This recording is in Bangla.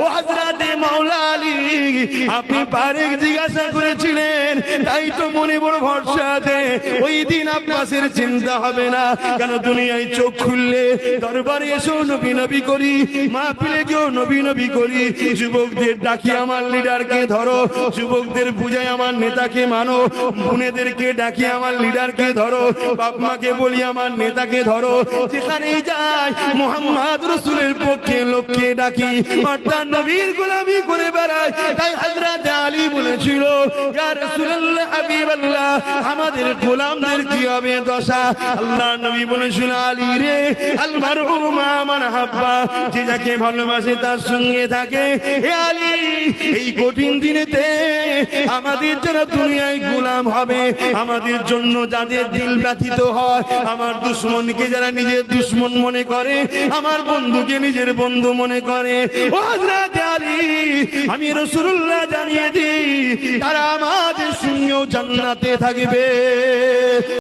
ও হযরত মাওলা আলী, আপনি বারেক জিজ্ঞাসা করেছিলেন, তাই তো মনে বড় ভরসা আছে ওই দিন আব্বাসের চিন্তা হবে না। কেন দুনিয়ায় চোখ খুললে দরবারে এসো নবী নবী করি, মাহফিলে গিয়েও নবী নবী করি। যুবকদের ডাকি আমার লিডারকে ধরো, যুবকদের বুঝাই আমার নেতাকে মানো, বোনেদেরকে ডাকি আমার লিডারকে ধরো, বাপ মাকে বলি আমার নেতাকে ধরো। যেখানেই যাই মুহাম্মদ রাসূলের পক্ষে লোককে ডাকি, অর্থাৎ নবীর গোলামি করে বেড়াই। তাই হযরত আলী বলেছিল, ইয়া রাসূলুল্লাহ হাবিবাল্লাহ, আমাদের গোলামদের কি হবে দশা? আল্লাহর নবী বলেছিল, আলী রে, আল মারহু মা মান হাব্বা, যে যাকে ভালোবাসে তার সঙ্গে থাকে। হে আলী, এই কঠিন দিনেতে আমাদের যারা দুনিয়ায় গোলাম হবে, আমাদের জন্য যাদের দিল ব্যথিত হয়, আমার দুশমনকে যারা নিজের দুশমন মনে করে, আমার বন্ধুকে নিজের বন্ধু মনে করে, ও হযরত আলী, আমি রাসূলুল্লাহ জানিয়ে দিই, তারা আমাদের সঙ্গেও জান্নাতে থাকবে।